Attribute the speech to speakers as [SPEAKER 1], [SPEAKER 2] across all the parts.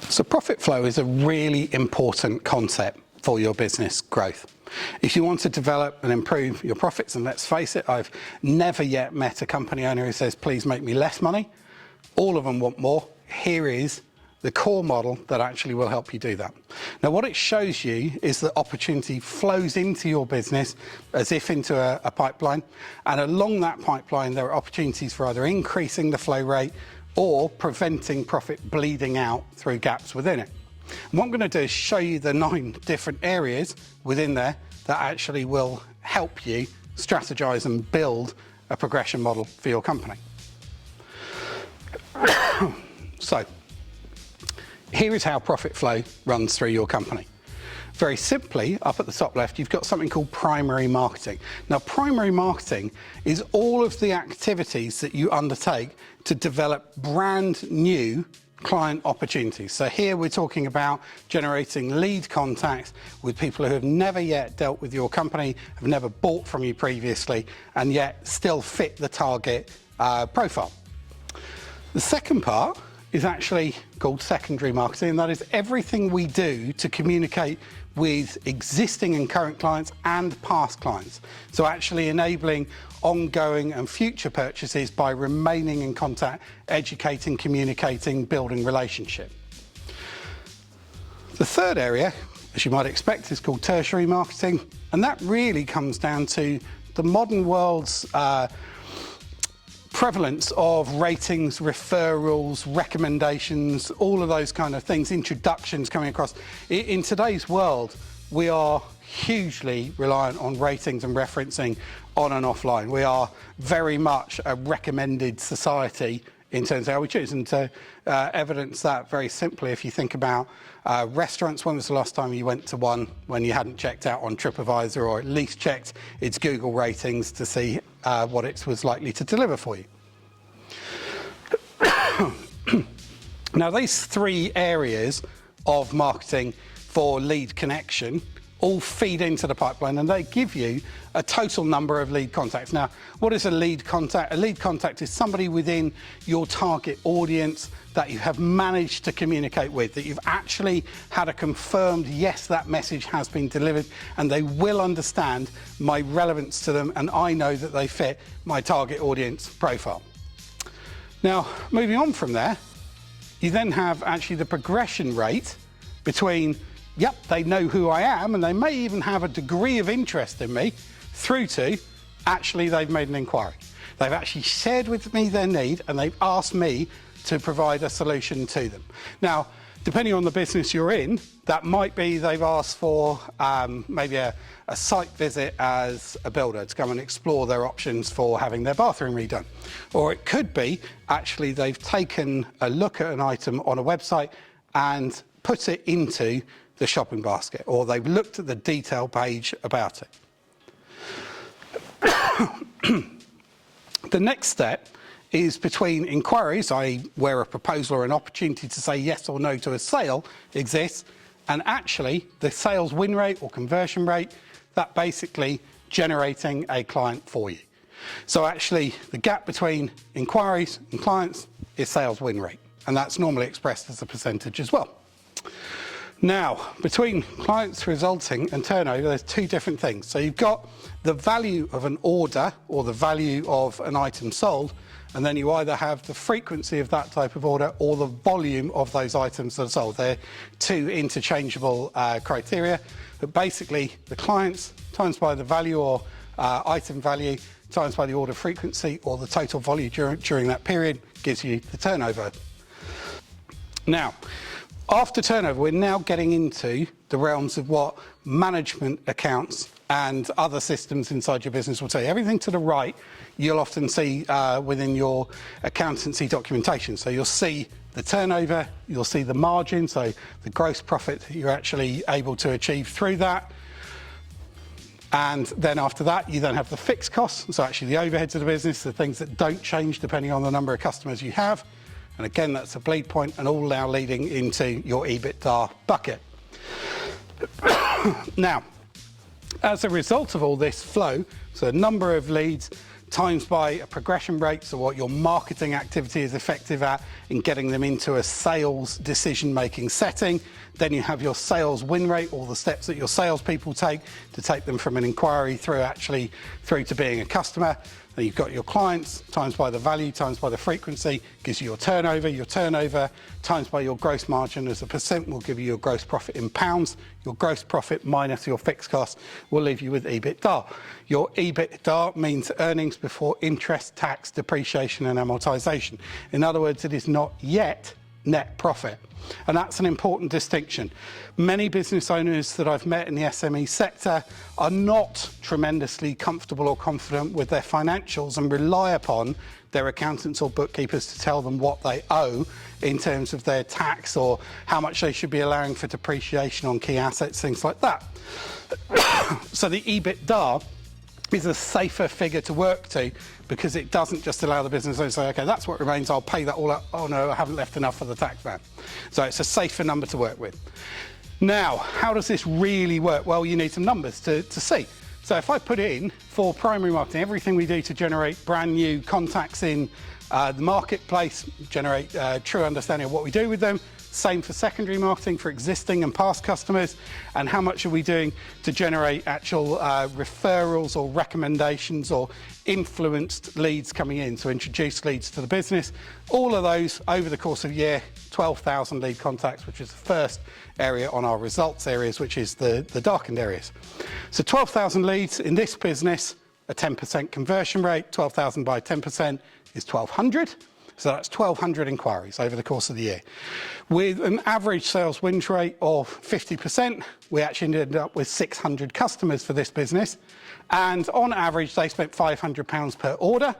[SPEAKER 1] So profit flow is a really important concept for your business growth. If you want to develop and improve your profits, and let's face it, I've never yet met a company owner who says, please make me less money. All of them want more. Here is the core model that actually will help you do that. Now, what it shows you is that opportunity flows into your business as if into a pipeline. And along that pipeline, there are opportunities for either increasing the flow rate or preventing profit bleeding out through gaps within it. And what I'm going to do is show you the 9 different areas within there that actually will help you strategize and build a progression model for your company. So, here is how profit flow runs through your company. Very simply, up at the top left, you've got something called primary marketing. Now, primary marketing is all of the activities that you undertake to develop brand new client opportunities. So here we're talking about generating lead contacts with people who have never yet dealt with your company, have never bought from you previously, and yet still fit the target profile. The second part is actually called secondary marketing, and that is everything we do to communicate with existing and current clients and past clients. So actually enabling ongoing and future purchases by remaining in contact, educating, communicating, building relationship. The third area, as you might expect, is called tertiary marketing, and that really comes down to the modern world's prevalence of ratings, referrals, recommendations, all of those kind of things, introductions coming across. In today's world, we are hugely reliant on ratings and referencing on and offline. We are very much a recommended society in terms of how we choose. And to evidence that very simply, if you think about restaurants, when was the last time you went to one when you hadn't checked out on TripAdvisor or at least checked its Google ratings to see what it was likely to deliver for you? Now, these 3 areas of marketing for lead connection all feed into the pipeline, and they give you a total number of lead contacts. Now, what is a lead contact? A lead contact is somebody within your target audience that you have managed to communicate with, that you've actually had a confirmed, yes, that message has been delivered, and they will understand my relevance to them, and I know that they fit my target audience profile. Now, moving on from there, you then have actually the progression rate between yep, they know who I am, and they may even have a degree of interest in me, through to actually they've made an inquiry. They've actually shared with me their need, and they've asked me to provide a solution to them. Now, depending on the business you're in, that might be they've asked for maybe a site visit as a builder to come and explore their options for having their bathroom redone. Or it could be actually they've taken a look at an item on a website and put it into the shopping basket, or they've looked at the detail page about it. The next step is between inquiries, i.e. where a proposal or an opportunity to say yes or no to a sale exists, and actually the sales win rate or conversion rate, that basically generating a client for you. So actually the gap between inquiries and clients is sales win rate, and that's normally expressed as a percentage as well. Now, between clients resulting and turnover, there's 2 different things. So you've got the value of an order or the value of an item sold, and then you either have the frequency of that type of order or the volume of those items that are sold. They're 2 interchangeable criteria, but basically the clients times by the value or item value times by the order frequency or the total volume during that period gives you the turnover. Now, after turnover, we're now getting into the realms of what management accounts and other systems inside your business will tell you. Everything to the right, you'll often see within your accountancy documentation. So you'll see the turnover, you'll see the margin, so the gross profit that you're actually able to achieve through that. And then after that, you then have the fixed costs, so actually the overheads of the business, the things that don't change depending on the number of customers you have. And again, that's a bleed point, and all now leading into your EBITDA bucket. Now, as a result of all this flow, so a number of leads times by a progression rate, so what your marketing activity is effective at in getting them into a sales decision-making setting. Then you have your sales win rate, all the steps that your salespeople take to take them from an inquiry through to being a customer. Then you've got your clients, times by the value, times by the frequency, gives you your turnover. Your turnover times by your gross margin as a percent will give you your gross profit in pounds. Your gross profit minus your fixed costs will leave you with EBITDA. Your EBITDA means earnings before interest, tax, depreciation and amortization. In other words, it is not yet net profit. And that's an important distinction. Many business owners that I've met in the SME sector are not tremendously comfortable or confident with their financials and rely upon their accountants or bookkeepers to tell them what they owe in terms of their tax or how much they should be allowing for depreciation on key assets, things like that. So the EBITDA is a safer figure to work to because it doesn't just allow the business owner to say, okay, that's what remains, I'll pay that all up. Oh no, I haven't left enough for the tax man. So it's a safer number to work with. Now, how does this really work? Well, you need some numbers to see. So if I put in for primary marketing, everything we do to generate brand new contacts in the marketplace, generate true understanding of what we do with them. Same for secondary marketing for existing and past customers, and how much are we doing to generate actual referrals or recommendations or influenced leads coming in, so introduce leads to the business. All of those over the course of a year, 12,000 lead contacts, which is the first area on our results areas, which is the darkened areas. So 12,000 leads in this business, a 10% conversion rate, 12,000 by 10% is 1,200. So that's 1,200 inquiries over the course of the year. With an average sales win rate of 50%, we actually ended up with 600 customers for this business. And on average, they spent £500 per order.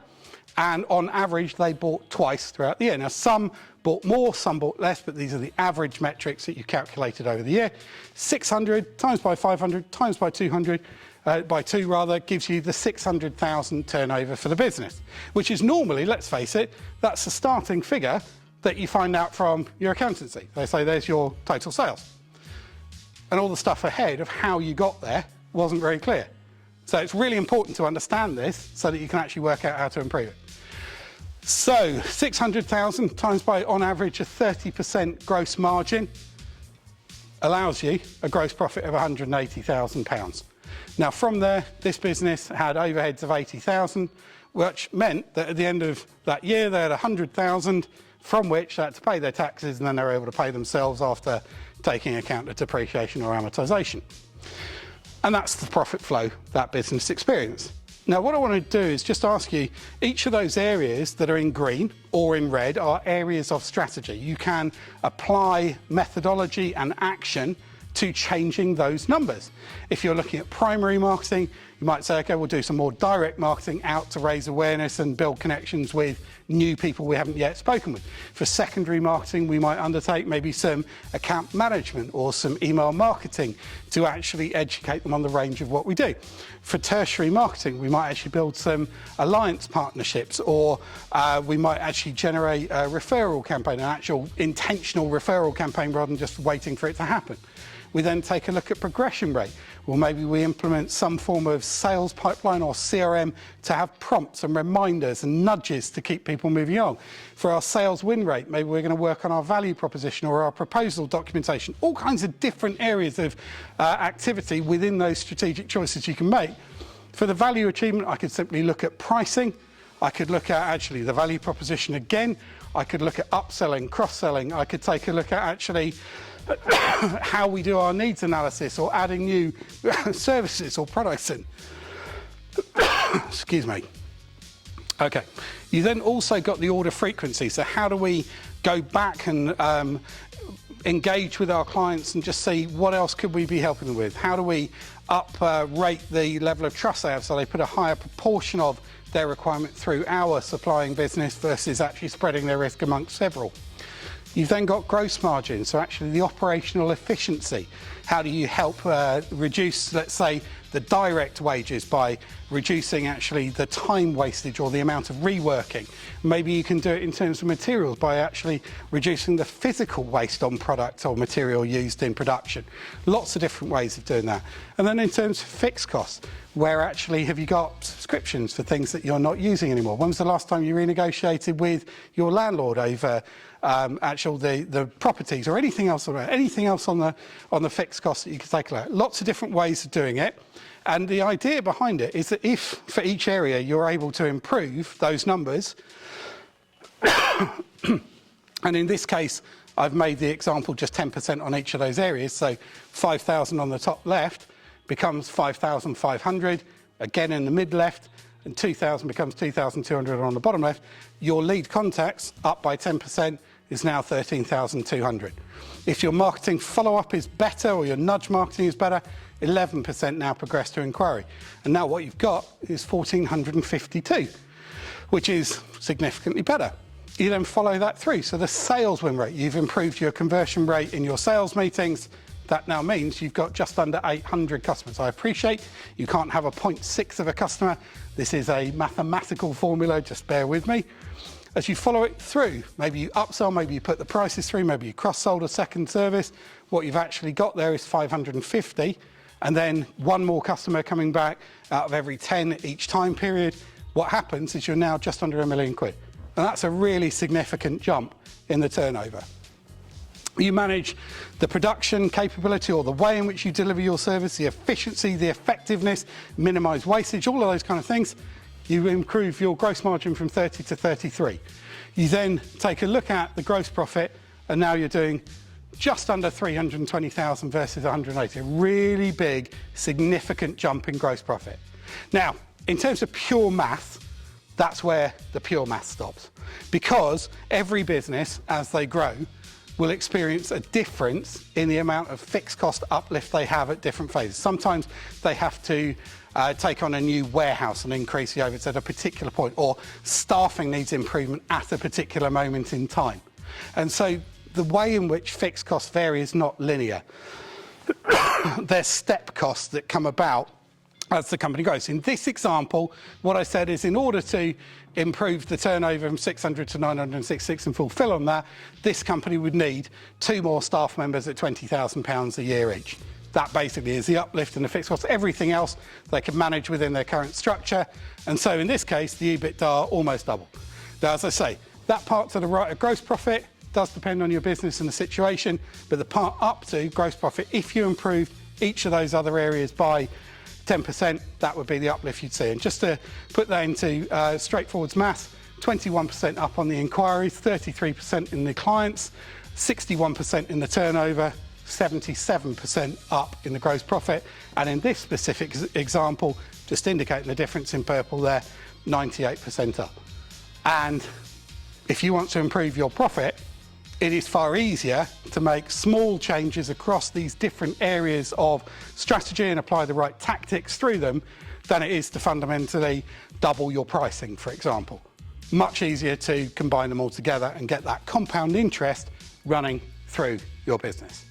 [SPEAKER 1] And on average, they bought twice throughout the year. Now, some bought more, some bought less, but these are the average metrics that you calculated over the year. 600 times by 500 times by 200, by 2 rather, gives you the 600,000 turnover for the business, which is normally, let's face it, that's the starting figure that you find out from your accountancy. They say there's your total sales. And all the stuff ahead of how you got there wasn't very clear. So it's really important to understand this so that you can actually work out how to improve it. So 600,000 times by, on average, a 30% gross margin allows you a gross profit of £180,000. Now, from there, this business had overheads of 80,000, which meant that at the end of that year, they had 100,000, from which they had to pay their taxes, and then they were able to pay themselves after taking account of depreciation or amortization. And that's the profit flow that business experienced. Now, what I want to do is just ask you, each of those areas that are in green or in red are areas of strategy. You can apply methodology and action to changing those numbers. If you're looking at primary marketing, you might say, okay, we'll do some more direct marketing out to raise awareness and build connections with new people we haven't yet spoken with. For secondary marketing, we might undertake maybe some account management or some email marketing to actually educate them on the range of what we do. For tertiary marketing, we might actually build some alliance partnerships, or we might actually generate a referral campaign, an actual intentional referral campaign rather than just waiting for it to happen. We then take a look at progression rate. Well, maybe we implement some form of sales pipeline or CRM to have prompts and reminders and nudges to keep people moving on. For our sales win rate, maybe we're going to work on our value proposition or our proposal documentation, all kinds of different areas of activity within those strategic choices you can make. For the value achievement, I could simply look at pricing. I could look at actually the value proposition again. I could look at upselling, cross-selling. I could take a look at actually how we do our needs analysis or adding new services or products in. Excuse me. Okay. You then also got the order frequency. So how do we go back and engage with our clients and just see what else could we be helping them with? How do we rate the level of trust they have so they put a higher proportion of their requirement through our supplying business versus actually spreading their risk amongst several? You've then got gross margin, so actually the operational efficiency. How do you help reduce, let's say, the direct wages by reducing actually the time wastage or the amount of reworking? Maybe you can do it in terms of materials by actually reducing the physical waste on product or material used in production. Lots of different ways of doing that. And then in terms of fixed costs, where actually have you got subscriptions for things that you're not using anymore? When was the last time you renegotiated with your landlord over the properties or anything else on the fixed costs that you can take a look at? Lots of different ways of doing it. And the idea behind it is that if for each area you're able to improve those numbers, and in this case, I've made the example just 10% on each of those areas. So 5,000 on the top left becomes 5,500, again in the mid left, and 2,000 becomes 2,200 on the bottom left. Your lead contacts up by 10% is now 13,200. If your marketing follow-up is better or your nudge marketing is better, 11% now progress to inquiry. And now what you've got is 1,452, which is significantly better. You then follow that through. So the sales win rate, you've improved your conversion rate in your sales meetings. That now means you've got just under 800 customers. I appreciate you can't have a 0.6 of a customer. This is a mathematical formula, just bear with me. As you follow it through, maybe you upsell, maybe you put the prices through, maybe you cross-sold a second service. What you've actually got there is 550, and then one more customer coming back out of every 10 each time period. What happens is you're now just under £1 million. And that's a really significant jump in the turnover. You manage the production capability or the way in which you deliver your service, the efficiency, the effectiveness, minimise wastage, all of those kind of things. You improve your gross margin from 30 to 33. You then take a look at the gross profit, and now you're doing just under 320,000 versus 180. A really big, significant jump in gross profit. Now, in terms of pure math, that's where the pure math stops. Because every business, as they grow, will experience a difference in the amount of fixed cost uplift they have at different phases. Sometimes they have to take on a new warehouse and increase the overheads at a particular point, or staffing needs improvement at a particular moment in time. And so the way in which fixed costs vary is not linear. There's step costs that come about as the company grows. In this example, what I said is in order to improve the turnover from 600 to 966 and fulfill on that, this company would need 2 more staff members at £20,000 a year each. That basically is the uplift in the fixed costs. Everything else they can manage within their current structure. And so in this case, the EBITDA almost double. Now, as I say, that part to the right of gross profit does depend on your business and the situation, but the part up to gross profit, if you improve each of those other areas by 10%, that would be the uplift you'd see. And just to put that into straightforward maths, 21% up on the inquiries, 33% in the clients, 61% in the turnover, 77% up in the gross profit. And in this specific example, just indicating the difference in purple there, 98% up. And if you want to improve your profit, it is far easier to make small changes across these different areas of strategy and apply the right tactics through them than it is to fundamentally double your pricing, for example. Much easier to combine them all together and get that compound interest running through your business.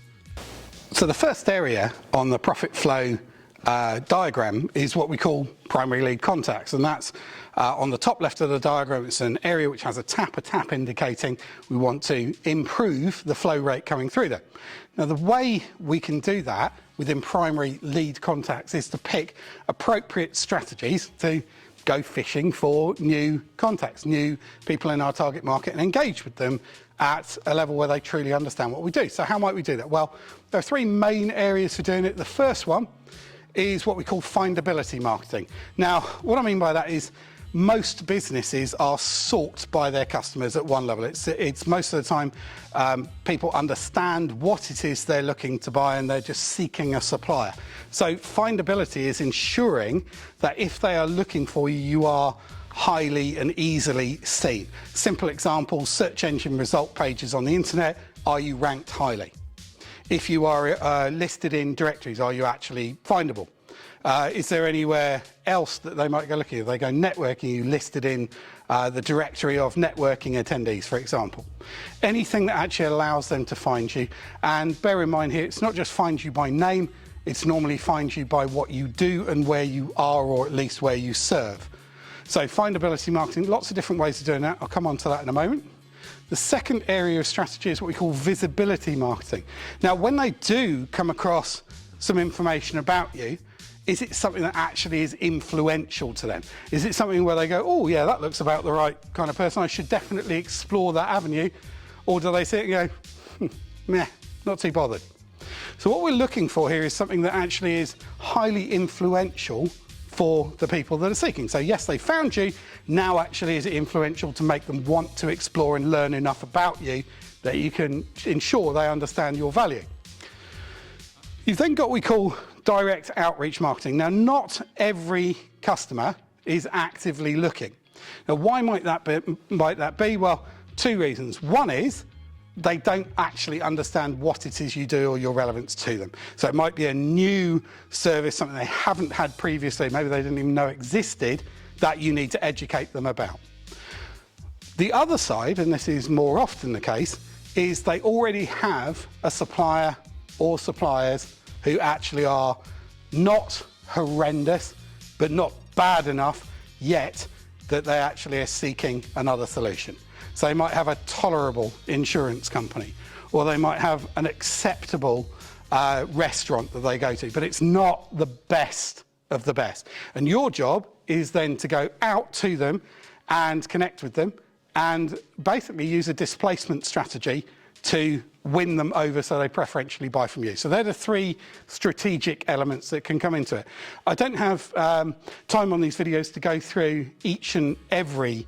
[SPEAKER 1] So the first area on the profit flow diagram is what we call primary lead contacts, and that's on the top left of the diagram. It's an area which has a tap indicating we want to improve the flow rate coming through there. Now, the way we can do that within primary lead contacts is to pick appropriate strategies to go fishing for new contacts, new people in our target market, and engage with them at a level where they truly understand what we do. So how might we do that? Well, there are 3 main areas for doing it. The first one is what we call findability marketing. Now, what I mean by that is most businesses are sought by their customers at one level. It's most of the time people understand what it is they're looking to buy and they're just seeking a supplier. So findability is ensuring that if they are looking for you, you are highly and easily seen. Simple example, search engine result pages on the internet, are you ranked highly? If you are listed in directories, are you actually findable? Is there anywhere else that they might go looking? If they go networking, you listed in the directory of networking attendees, for example. Anything that actually allows them to find you. And bear in mind here, it's not just find you by name, it's normally find you by what you do and where you are, or at least where you serve. So findability marketing, lots of different ways of doing that. I'll come on to that in a moment. The second area of strategy is what we call visibility marketing. Now, when they do come across some information about you, is it something that actually is influential to them? Is it something where they go, oh yeah, that looks about the right kind of person, I should definitely explore that avenue? Or do they sit and go, meh, not too bothered? So what we're looking for here is something that actually is highly influential for the people that are seeking. So yes, they found you, now actually is it influential to make them want to explore and learn enough about you that you can ensure they understand your value. You've then got what we call direct outreach marketing. Now, not every customer is actively looking. Now, why might that be? Well, two reasons. One is they don't actually understand what it is you do or your relevance to them. So it might be a new service, something they haven't had previously, maybe they didn't even know existed, that you need to educate them about. The other side, and this is more often the case, is they already have a supplier or suppliers who actually are not horrendous, but not bad enough yet that they actually are seeking another solution. So they might have a tolerable insurance company, or they might have an acceptable restaurant that they go to, but it's not the best of the best. And your job is then to go out to them and connect with them and basically use a displacement strategy to win them over so they preferentially buy from you. So they're the three strategic elements that can come into it. I don't have time on these videos to go through each and every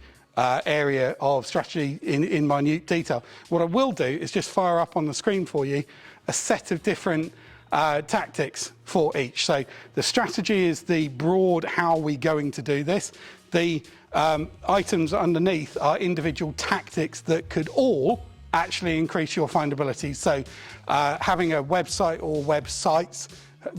[SPEAKER 1] area of strategy in minute detail. What I will do is just fire up on the screen for you a set of different tactics for each. So the strategy is the broad how are we going to do this. The items underneath are individual tactics that could all actually increase your findability. So having a website or websites,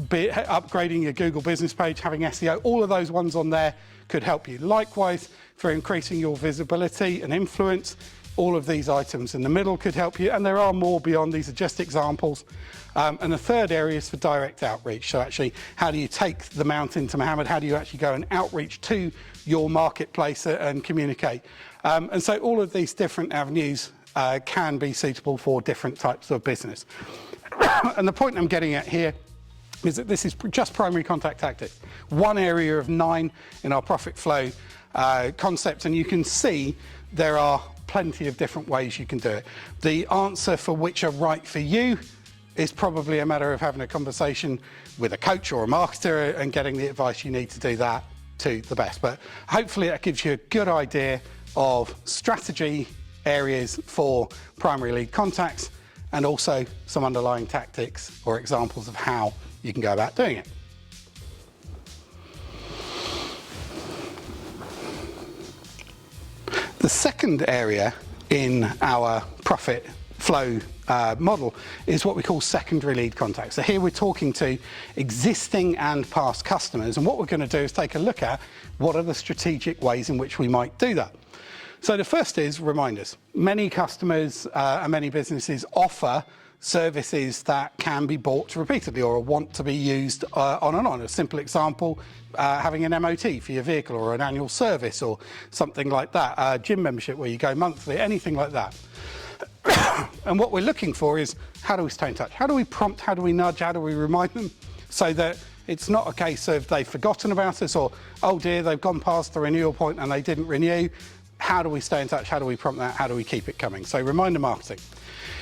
[SPEAKER 1] upgrading your Google business page, having SEO, all of those ones on there could help you. Likewise, for increasing your visibility and influence, all of these items in the middle could help you, and there are more beyond. These are just examples. And the third area is for direct outreach. So actually, how do you take the mountain to Mohammed? How do you actually go and outreach to your marketplace and communicate? And so all of these different avenues can be suitable for different types of business. And the point I'm getting at here is that this is just primary contact tactics. One area of 9 in our profit flow concept, and you can see there are plenty of different ways you can do it. The answer for which are right for you is probably a matter of having a conversation with a coach or a marketer and getting the advice you need to do that to the best. But hopefully that gives you a good idea of strategy areas for primary lead contacts and also some underlying tactics or examples of how you can go about doing it. The second area in our profit flow model is what we call secondary lead contacts. So here we're talking to existing and past customers, and what we're going to do is take a look at what are the strategic ways in which we might do that. So the first is reminders. Many customers and many businesses offer services that can be bought repeatedly or want to be used on and on. A simple example, having an MOT for your vehicle or an annual service or something like that, a gym membership where you go monthly, anything like that. And what we're looking for is how do we stay in touch? How do we prompt, how do we nudge, how do we remind them so that it's not a case of they've forgotten about us or, oh dear, they've gone past the renewal point and they didn't renew. How do we stay in touch? How do we prompt that? How do we keep it coming? So reminder marketing.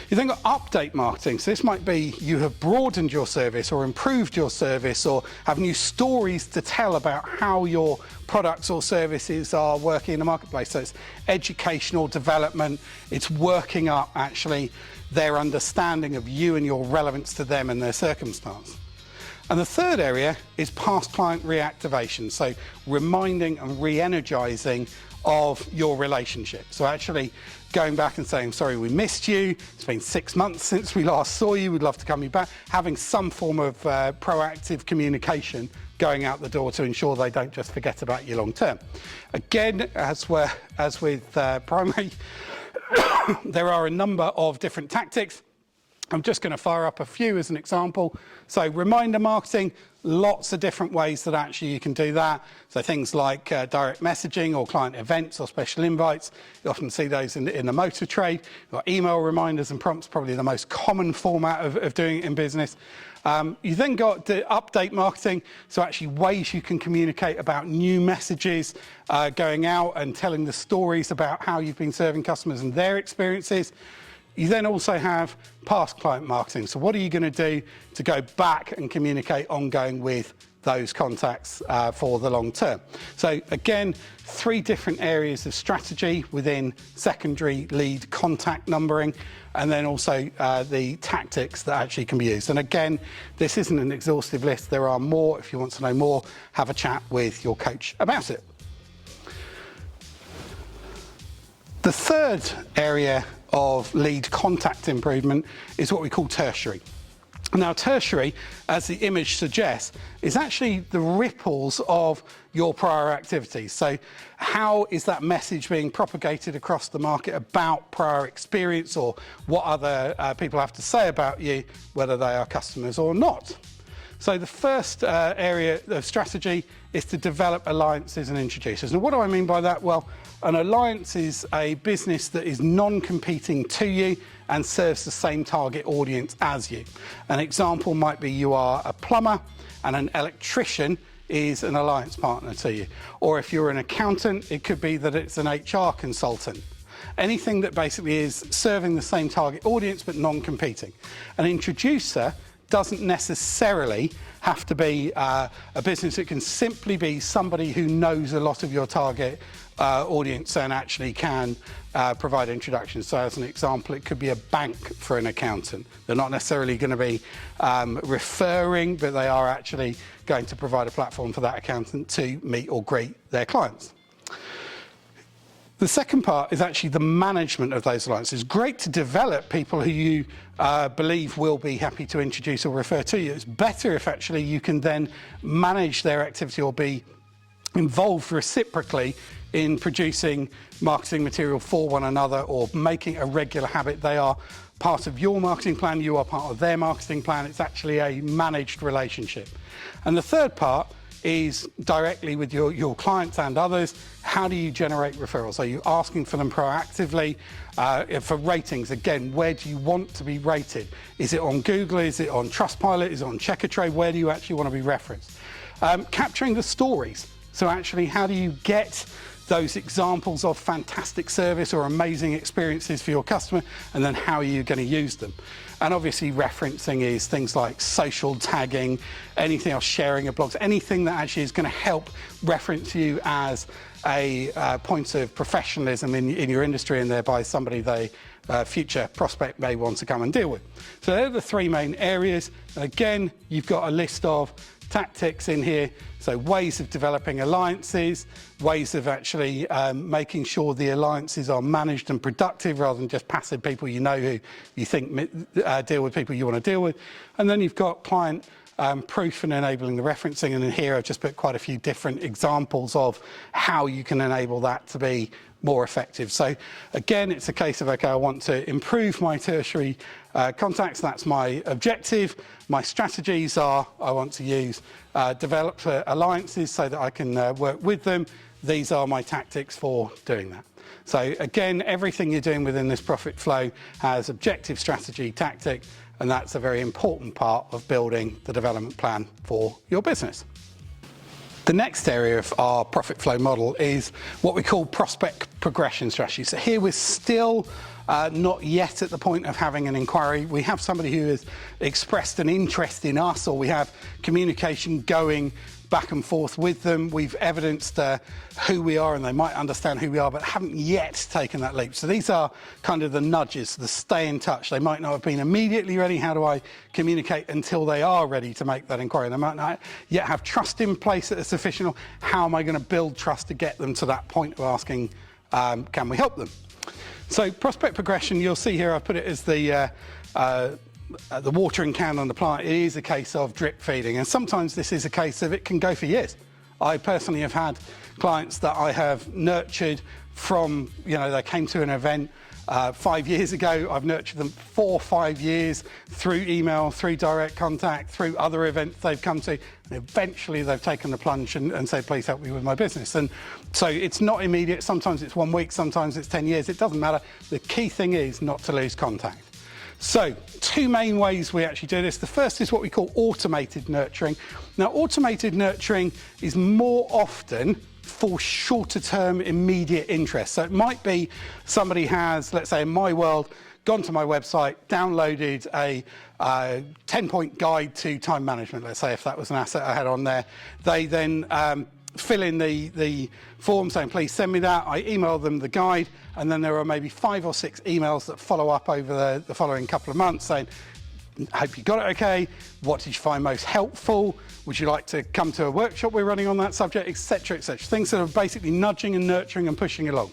[SPEAKER 1] You then got update marketing. So this might be you have broadened your service or improved your service or have new stories to tell about how your products or services are working in the marketplace. So it's educational development. It's working up actually their understanding of you and your relevance to them and their circumstance. And the third area is past client reactivation. So reminding and re-energizing of your relationship. So actually going back and saying, sorry, we missed you. It's been 6 months since we last saw you. We'd love to come you back. Having some form of proactive communication going out the door to ensure they don't just forget about you long term. Again, as with primary, there are a number of different tactics. I'm just going to fire up a few as an example. So reminder marketing, lots of different ways that actually you can do that. So things like direct messaging or client events or special invites. You often see those in the motor trade. You've got email reminders and prompts, probably the most common format of doing it in business. You then got the update marketing, so actually ways you can communicate about new messages going out and telling the stories about how you've been serving customers and their experiences. You then also have past client marketing. So what are you going to do to go back and communicate ongoing with those contacts for the long term? So again, 3 different areas of strategy within secondary lead contact numbering, and then also the tactics that actually can be used. And again, this isn't an exhaustive list. There are more. If you want to know more, have a chat with your coach about it. The third area of lead contact improvement is what we call tertiary. Now, tertiary, as the image suggests, is actually the ripples of your prior activities. So how is that message being propagated across the market about prior experience, or what other people have to say about you, whether they are customers or not? So the first area of strategy is to develop alliances and introducers. And what do I mean by that? Well, an alliance is a business that is non-competing to you and serves the same target audience as you. An example might be you are a plumber and an electrician is an alliance partner to you. Or if you're an accountant, it could be that it's an HR consultant. Anything that basically is serving the same target audience but non-competing. An introducer doesn't necessarily have to be a business. It can simply be somebody who knows a lot of your target audience and actually can provide introductions. So as an example, it could be a bank for an accountant. They're not necessarily going to be referring, but they are actually going to provide a platform for that accountant to meet or greet their clients. The second part is actually the management of those alliances. It's great to develop people who you believe will be happy to introduce or refer to you. It's better if actually you can then manage their activity or be involved reciprocally in producing marketing material for one another, or making a regular habit. They are part of your marketing plan, you are part of their marketing plan. It's actually a managed relationship. And the third part is directly with your clients and others. How do you generate referrals? Are you asking for them proactively? For ratings, again, where do you want to be rated? Is it on Google? Is it on Trustpilot? Is it on Checkatrade? Where do you actually want to be referenced? Capturing the stories. So actually, how do you get those examples of fantastic service or amazing experiences for your customer, and then how are you going to use them? And obviously referencing is things like social tagging, anything else, sharing of blogs, anything that actually is going to help reference you as a point of professionalism in your industry, and thereby somebody they future prospect may want to come and deal with. So they're the 3 main areas. And again, you've got a list of tactics in here. So ways of developing alliances, ways of actually making sure the alliances are managed and productive rather than just passive people you know who you think deal with people you want to deal with. And then you've got client proof and enabling the referencing. And in here I've just put quite a few different examples of how you can enable that to be more effective. So again, it's a case of, okay, I want to improve my tertiary contacts. That's my objective. My strategies are, I want to use develop alliances so that I can work with them. These are my tactics for doing that. So again, everything you're doing within this profit flow has objective, strategy, tactic, and that's a very important part of building the development plan for your business. The next area of our profit flow model is what we call prospect progression strategy. So here we're still not yet at the point of having an inquiry. We have somebody who has expressed an interest in us, or we have communication going back and forth with them. We've evidenced who we are, and they might understand who we are, but haven't yet taken that leap. So these are kind of the nudges, the stay in touch. They might not have been immediately ready. How do I communicate until they are ready to make that inquiry? They might not yet have trust in place that is sufficient. How am I going to build trust to get them to that point of asking, can we help them? So prospect progression, you'll see here, I've put it as the watering can on the plant. It is a case of drip feeding, and sometimes this is a case of it can go for years. I personally have had clients that I have nurtured from, they came to an event, 5 years ago. I've nurtured them 4 or 5 years through email, through direct contact, through other events they've come to. And eventually they've taken the plunge and said, please help me with my business. And so it's not immediate. Sometimes it's 1 week, sometimes it's 10 years. It doesn't matter. The key thing is not to lose contact. So 2 main ways we actually do this. The first is what we call automated nurturing. Now, automated nurturing is more often for shorter term immediate interest. So it might be somebody has, let's say in my world, gone to my website, downloaded a 10-point guide to time management, let's say, if that was an asset I had on there. They then fill in the form saying, please send me that. I email them the guide, and then there are maybe 5 or 6 emails that follow up over the following couple of months saying, hope you got it okay. What did you find most helpful? Would you like to come to a workshop we're running on that subject, etc., etc. Things that are basically nudging and nurturing and pushing along.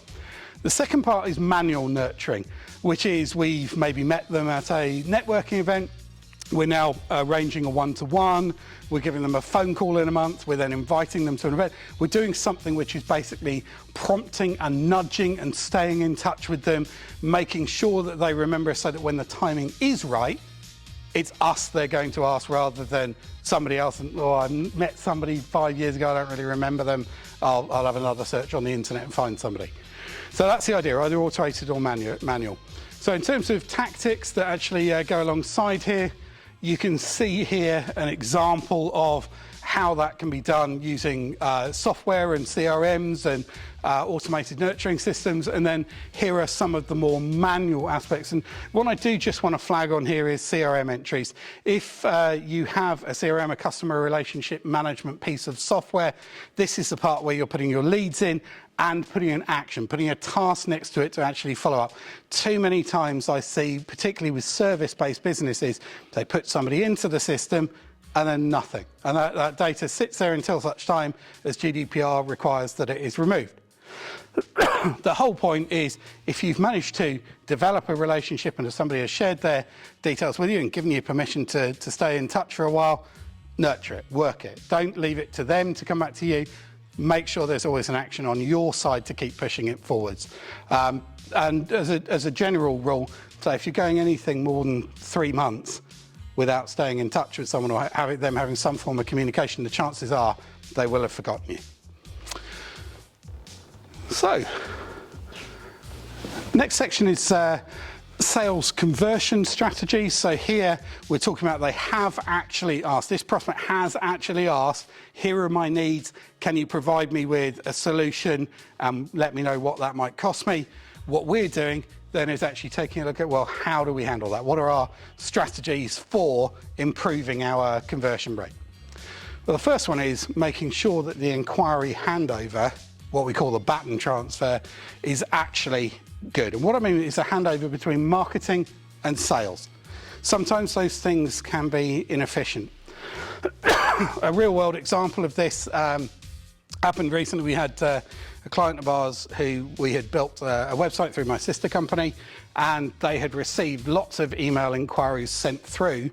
[SPEAKER 1] The second part is manual nurturing, which is we've maybe met them at a networking event. We're now arranging a one-to-one. We're giving them a phone call in a month. We're then inviting them to an event. We're doing something which is basically prompting and nudging and staying in touch with them, making sure that they remember so that when the timing is right, it's us they're going to ask rather than somebody else. And, oh, I met somebody 5 years ago, I don't really remember them. I'll have another search on the internet and find somebody. So that's the idea, either automated or manual. So in terms of tactics that actually go alongside here, you can see here an example of how that can be done using software and CRMs and automated nurturing systems. And then here are some of the more manual aspects. And what I do just want to flag on here is CRM entries. If you have a CRM, a customer relationship management piece of software, this is the part where you're putting your leads in and putting an action, putting a task next to it to actually follow up. Too many times I see, particularly with service-based businesses, they put somebody into the system and then nothing. And that data sits there until such time as GDPR requires that it is removed. The whole point is, if you've managed to develop a relationship and if somebody has shared their details with you and given you permission to stay in touch for a while, nurture it, work it. Don't leave it to them to come back to you. Make sure there's always an action on your side to keep pushing it forwards. And as a general rule, so if you're going anything more than 3 months without staying in touch with someone or having some form of communication, the chances are they will have forgotten you. So, next section is sales conversion strategies. So here we're talking about they have actually asked, this prospect has actually asked, here are my needs, can you provide me with a solution, let me know what that might cost me. What we're doing then is actually taking a look at, well, how do we handle that? What are our strategies for improving our conversion rate? Well, the first one is making sure that the inquiry handover, what we call the baton transfer, is actually good. And what I mean is a handover between marketing and sales. Sometimes those things can be inefficient. A real world example of this happened recently. We had a client of ours who we had built a website through my sister company, and they had received lots of email inquiries sent through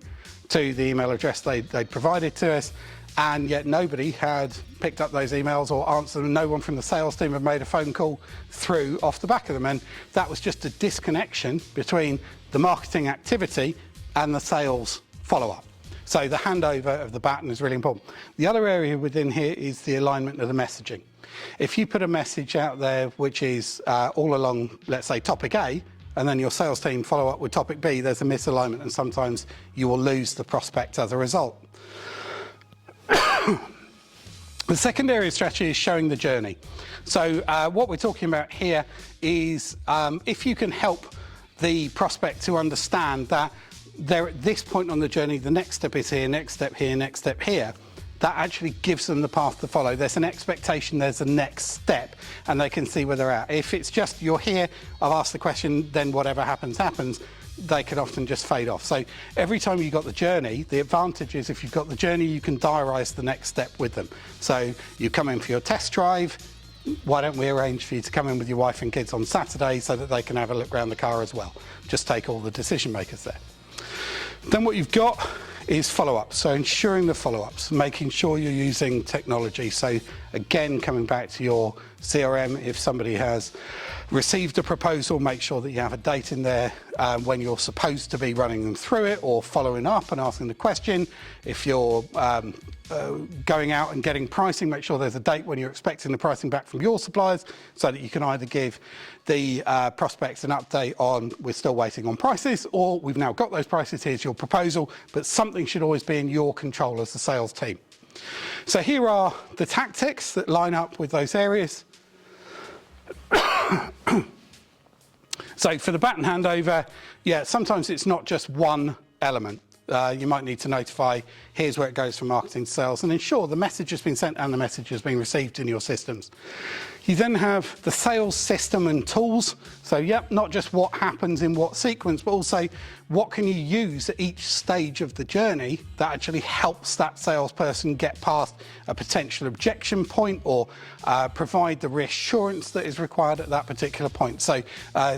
[SPEAKER 1] to the email address they'd provided to us, and yet nobody had picked up those emails or answered them. No one from the sales team had made a phone call through off the back of them, and that was just a disconnection between the marketing activity and the sales follow-up. So the handover of the baton is really important. The other area within here is the alignment of the messaging. If you put a message out there which is all along, let's say, topic A, and then your sales team follow up with topic B, there's a misalignment, and sometimes you will lose the prospect as a result. The second area of strategy is showing the journey. So what we're talking about here is if you can help the prospect to understand that they're at this point on the journey, the next step is here, next step here, next step here, that actually gives them the path to follow. There's an expectation, there's a next step, and they can see where they're at. If it's just, you're here, I've asked the question, then whatever happens, happens, they can often just fade off. So every time you've got the journey, the advantage is if you've got the journey, you can diarise the next step with them. So you come in for your test drive, why don't we arrange for you to come in with your wife and kids on Saturday so that they can have a look around the car as well. Just take all the decision makers there. Then what you've got is follow-ups. So ensuring the follow-ups, making sure you're using technology. So again, coming back to your CRM, if somebody has received a proposal, make sure that you have a date in there when you're supposed to be running them through it or following up and asking the question. If you're going out and getting pricing, make sure there's a date when you're expecting the pricing back from your suppliers so that you can either give the prospects an update on we're still waiting on prices, or we've now got those prices, here's your proposal, but something should always be in your control as the sales team. So here are the tactics that line up with those areas. So for the baton handover, yeah, sometimes it's not just one element. You might need to notify, here's where it goes from marketing to sales, and ensure the message has been sent and the message has been received in your systems. You then have the sales system and tools. So, yep, not just what happens in what sequence, but also what can you use at each stage of the journey that actually helps that salesperson get past a potential objection point or provide the reassurance that is required at that particular point. So,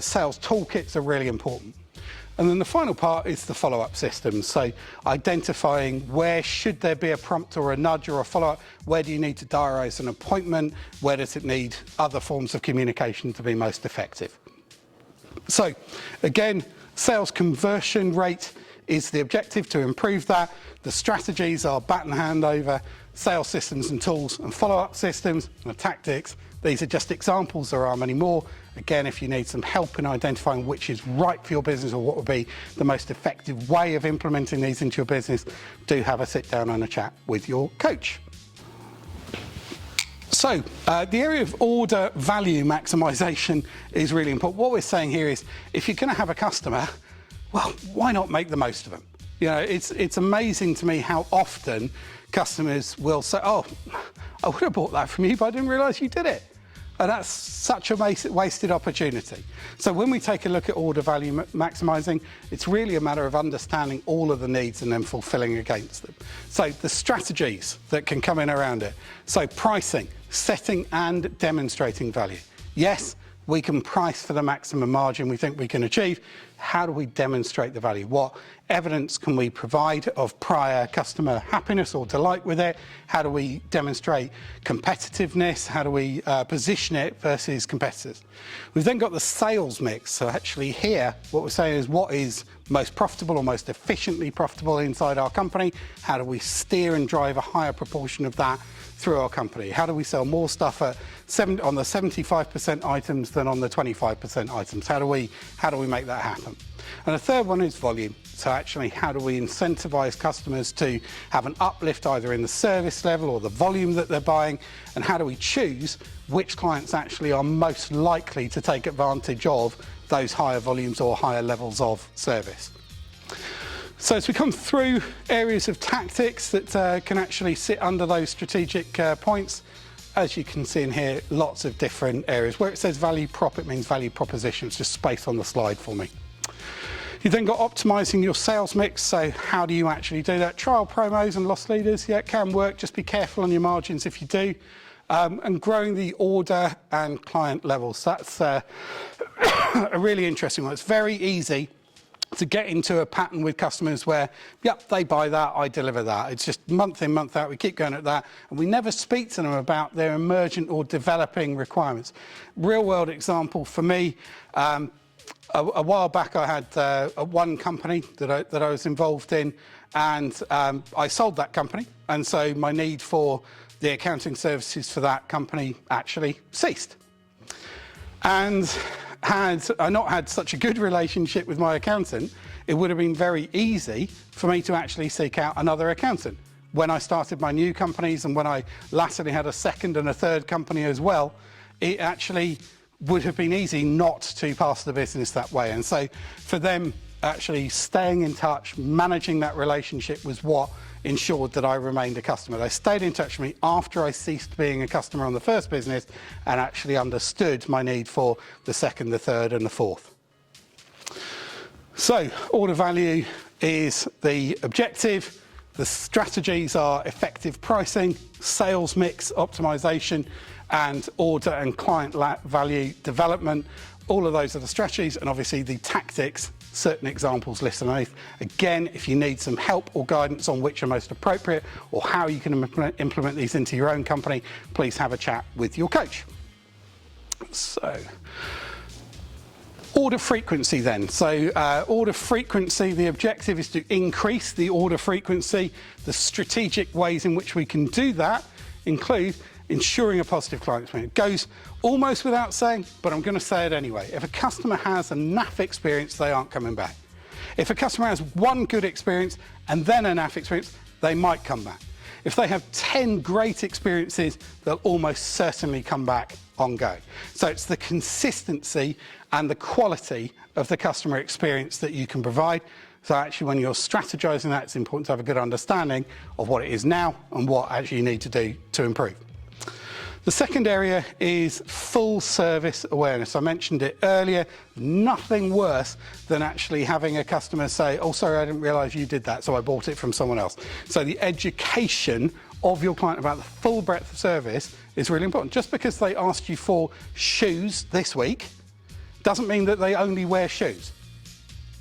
[SPEAKER 1] sales toolkits are really important. And then the final part is the follow-up system. So identifying where should there be a prompt or a nudge or a follow-up, where do you need to diarise an appointment, where does it need other forms of communication to be most effective. So again, sales conversion rate is the objective, to improve that. The strategies are baton handover, sales systems and tools, and follow-up systems and tactics. These are just examples, there are many more. Again, if you need some help in identifying which is right for your business or what would be the most effective way of implementing these into your business, do have a sit down and a chat with your coach. So, the area of order value maximisation is really important. What we're saying here is, if you're going to have a customer, well, why not make the most of them? You know, it's amazing to me how often customers will say, oh, I would have bought that from you, but I didn't realise you did it. And that's such a wasted opportunity. So when we take a look at order value maximising, it's really a matter of understanding all of the needs and then fulfilling against them. So the strategies that can come in around it. So pricing, setting and demonstrating value. Yes, we can price for the maximum margin we think we can achieve. How do we demonstrate the value? What evidence can we provide of prior customer happiness or delight with it? How do we demonstrate competitiveness? How do we position it versus competitors? We've then got the sales mix. So actually here, what we're saying is what is most profitable or most efficiently profitable inside our company? How do we steer and drive a higher proportion of that through our company? How do we sell more stuff on the 75% items than on the 25% items? How do we make that happen? And the third one is volume. So actually, how do we incentivize customers to have an uplift either in the service level or the volume that they're buying? And how do we choose which clients actually are most likely to take advantage of those higher volumes or higher levels of service? So as we come through areas of tactics that can actually sit under those strategic points, as you can see in here, lots of different areas. Where it says value prop, it means value proposition. It's just space on the slide for me. You've then got optimising your sales mix. So how do you actually do that? Trial promos and loss leaders, yeah, it can work. Just be careful on your margins if you do. And growing the order and client levels. That's a really interesting one. It's very easy to get into a pattern with customers where, yep, they buy that, I deliver that. It's just month in, month out, we keep going at that, and we never speak to them about their emergent or developing requirements. Real world example for me, a while back I had one company that I was involved in, and I sold that company, and so my need for the accounting services for that company actually ceased. And had I not had such a good relationship with my accountant, it would have been very easy for me to actually seek out another accountant. When I started my new companies and when I latterly had a second and a third company as well, it actually would have been easy not to pass the business that way. And so for them, actually staying in touch, managing that relationship was what ensured that I remained a customer. They stayed in touch with me after I ceased being a customer on the first business and actually understood my need for the second, the third and the fourth. So order value is the objective. The strategies are effective pricing, sales mix optimization, and order and client value development. All of those are the strategies, and obviously the tactics, certain examples listed underneath. Again, if you need some help or guidance on which are most appropriate or how you can implement these into your own company, please have a chat with your coach. So, order frequency then. So order frequency, the objective is to increase the order frequency. The strategic ways in which we can do that include ensuring a positive client experience. It goes almost without saying, but I'm going to say it anyway. If a customer has a naff experience, they aren't coming back. If a customer has one good experience and then a naff experience, they might come back. If they have 10 great experiences, they'll almost certainly come back ongoing. So it's the consistency and the quality of the customer experience that you can provide. So actually when you're strategizing that, it's important to have a good understanding of what it is now and what actually you need to do to improve. The second area is full service awareness. I mentioned it earlier. Nothing worse than actually having a customer say, oh, sorry, I didn't realize you did that, so I bought it from someone else. So the education of your client about the full breadth of service is really important. Just because they asked you for shoes this week doesn't mean that they only wear shoes.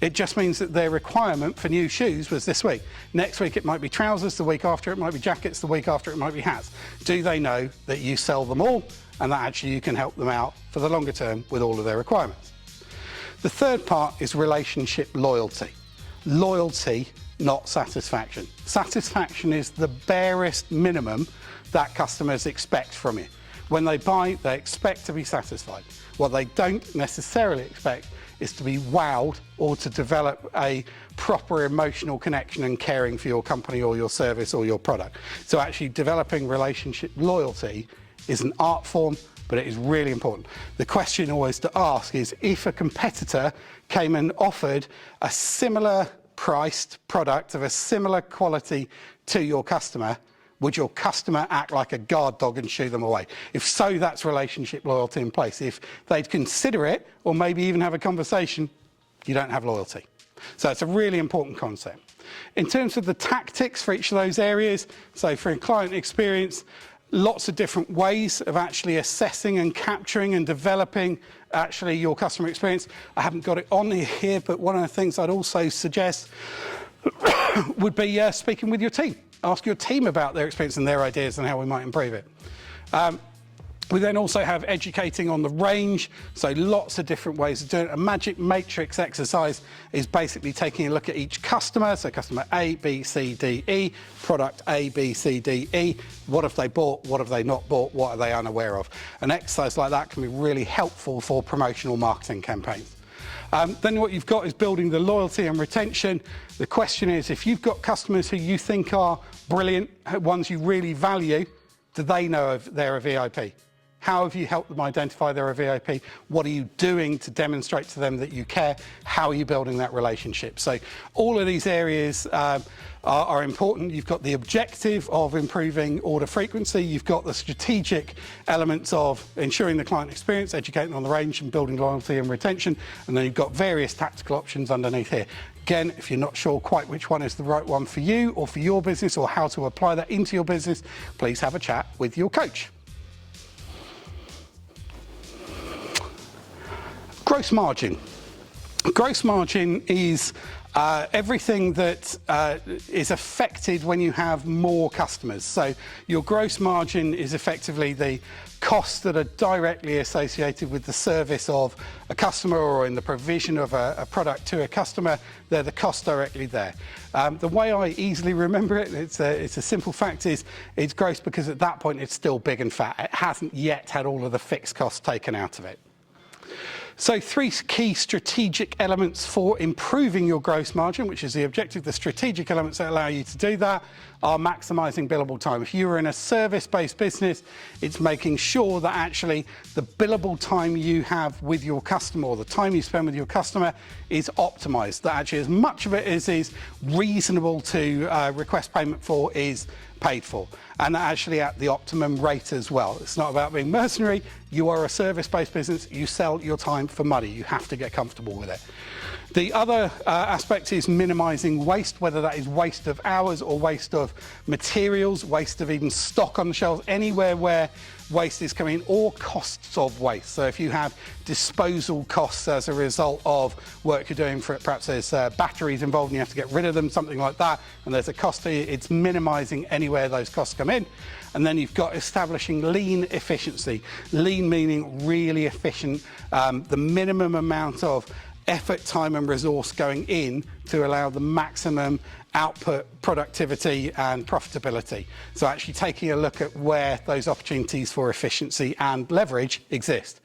[SPEAKER 1] It just means that their requirement for new shoes was this week. Next week it might be trousers, the week after it might be jackets, the week after it might be hats. Do they know that you sell them all and that actually you can help them out for the longer term with all of their requirements? The third part is relationship loyalty. Loyalty, not satisfaction. Satisfaction is the barest minimum that customers expect from you. When they buy, they expect to be satisfied. What they don't necessarily expect is to be wowed or to develop a proper emotional connection and caring for your company or your service or your product. So actually developing relationship loyalty is an art form, but it is really important. The question always to ask is, if a competitor came and offered a similar priced product of a similar quality to your customer, would your customer act like a guard dog and shoo them away? If so, that's relationship loyalty in place. If they'd consider it, or maybe even have a conversation, you don't have loyalty. So it's a really important concept. In terms of the tactics for each of those areas, so for a client experience, lots of different ways of actually assessing and capturing and developing actually your customer experience. I haven't got it on here, but one of the things I'd also suggest would be speaking with your team. Ask your team about their experience and their ideas and how we might improve it. We then also have educating on the range, so lots of different ways of doing it. A magic matrix exercise is basically taking a look at each customer, so customer A, B, C, D, E, product A, B, C, D, E. What have they bought? What have they not bought? What are they unaware of? An exercise like that can be really helpful for promotional marketing campaigns. Then what you've got is building the loyalty and retention. The question is, if you've got customers who you think are brilliant, ones you really value, do they know they're a VIP? How have you helped them identify they're a VIP? What are you doing to demonstrate to them that you care? How are you building that relationship? So all of these areas are important. You've got the objective of improving order frequency. You've got the strategic elements of ensuring the client experience, educating on the range and building loyalty and retention. And then you've got various tactical options underneath here. Again, if you're not sure quite which one is the right one for you or for your business or how to apply that into your business, please have a chat with your coach. Gross margin. Gross margin is everything that is affected when you have more customers. So your gross margin is effectively the costs that are directly associated with the service of a customer or in the provision of a product to a customer. They're the costs directly there. The way I easily remember it, it's a simple fact, is it's gross because at that point it's still big and fat. It hasn't yet had all of the fixed costs taken out of it. So 3 key strategic elements for improving your gross margin, which is the objective. The strategic elements that allow you to do that are maximising billable time. If you are in a service-based business, it's making sure that actually the billable time you have with your customer, or the time you spend with your customer, is optimised. That actually as much of it as is reasonable to request payment for is paid for, and actually at the optimum rate as well. It's not about being mercenary. You are a service-based business. You sell your time for money. You have to get comfortable with it. The other aspect is minimising waste, whether that is waste of hours or waste of materials, waste of even stock on the shelves, anywhere where waste is coming, or costs of waste. So if you have disposal costs as a result of work you're doing for it, perhaps there's batteries involved and you have to get rid of them, something like that, and there's a cost to you, it's minimising anywhere those costs come in. And then you've got establishing lean efficiency. Lean meaning really efficient, the minimum amount of effort, time and resource going in to allow the maximum output, productivity and profitability. So actually taking a look at where those opportunities for efficiency and leverage exist.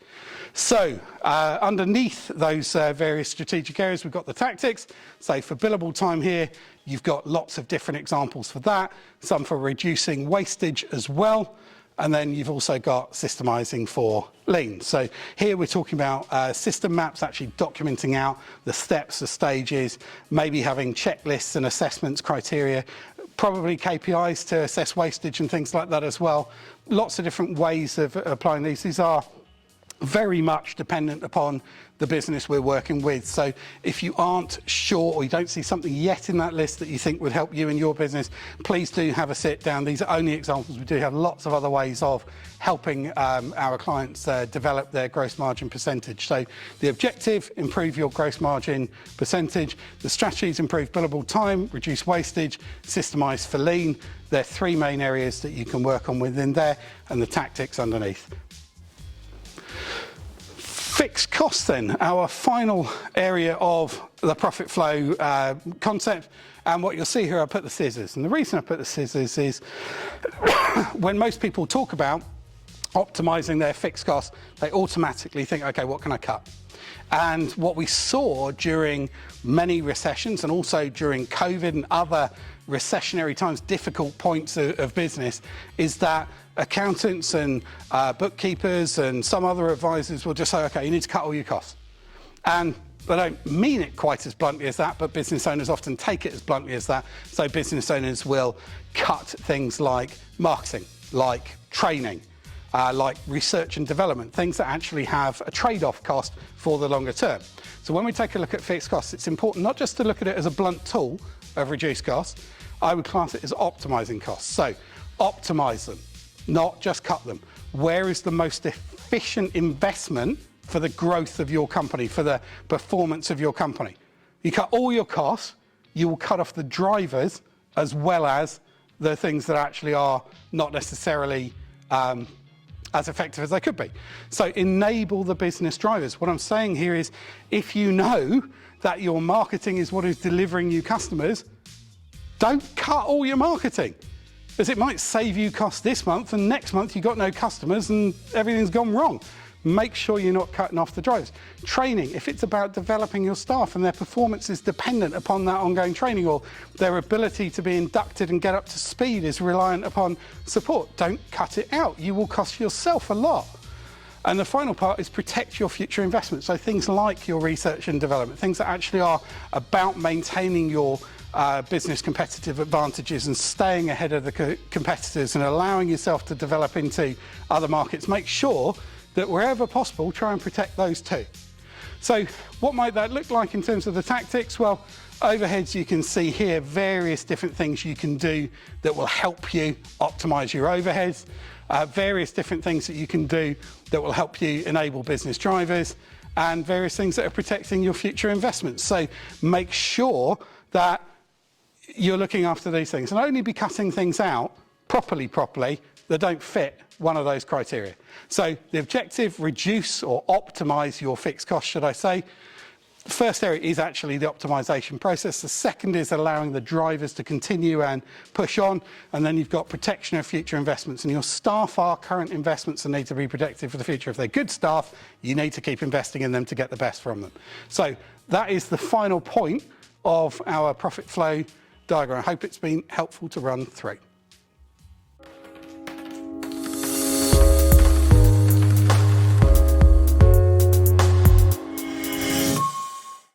[SPEAKER 1] So underneath those various strategic areas, we've got the tactics. So for billable time here, you've got lots of different examples for that, some for reducing wastage as well. And then you've also got systemizing for lean. So here we're talking about system maps, actually documenting out the steps, the stages, maybe having checklists and assessments, criteria, probably KPIs to assess wastage and things like that as well. Lots of different ways of applying these. These are very much dependent upon the business we're working with. So if you aren't sure or you don't see something yet in that list that you think would help you in your business, please do have a sit down. These are only examples. We do have lots of other ways of helping our clients develop their gross margin percentage. So the objective, improve your gross margin percentage. The strategies, improve billable time, reduce wastage, systemize for lean. There are three main areas that you can work on within there, and the tactics underneath. Fixed costs then, our final area of the profit flow concept. And what you'll see here, I put the scissors. And the reason I put the scissors is when most people talk about optimizing their fixed costs, they automatically think, okay, what can I cut? And what we saw during many recessions and also during COVID and other recessionary times, difficult points of business, is that accountants and bookkeepers and some other advisors will just say, okay, you need to cut all your costs. And they don't mean it quite as bluntly as that, but business owners often take it as bluntly as that. So business owners will cut things like marketing, like training, like research and development, things that actually have a trade-off cost for the longer term. So when we take a look at fixed costs, it's important not just to look at it as a blunt tool of reduced costs. I would class it as optimizing costs. So optimize them, not just cut them. Where is the most efficient investment for the growth of your company, for the performance of your company? You cut all your costs, you will cut off the drivers as well as the things that actually are not necessarily as effective as they could be. So enable the business drivers. What I'm saying here is, if you know that your marketing is what is delivering you customers, don't cut all your marketing, because it might save you costs this month and next month you've got no customers and everything's gone wrong. Make sure you're not cutting off the drivers. Training, if it's about developing your staff and their performance is dependent upon that ongoing training, or their ability to be inducted and get up to speed is reliant upon support, don't cut it out. You will cost yourself a lot. And the final part is protect your future investments. So things like your research and development, things that actually are about maintaining your business competitive advantages and staying ahead of the competitors and allowing yourself to develop into other markets. Make sure that wherever possible, try and protect those too. So what might that look like in terms of the tactics? Well, overheads, you can see here various different things you can do that will help you optimize your overheads, various different things that you can do that will help you enable business drivers, and various things that are protecting your future investments. So make sure that you're looking after these things and only be cutting things out properly that don't fit one of those criteria. So the objective, reduce or optimize your fixed costs, should I say. The first area is actually the optimization process. The second is allowing the drivers to continue and push on. And then you've got protection of future investments. And your staff are current investments and need to be protected for the future. If they're good staff, you need to keep investing in them to get the best from them. So that is the final point of our profit flow diagram. I hope it's been helpful to run through.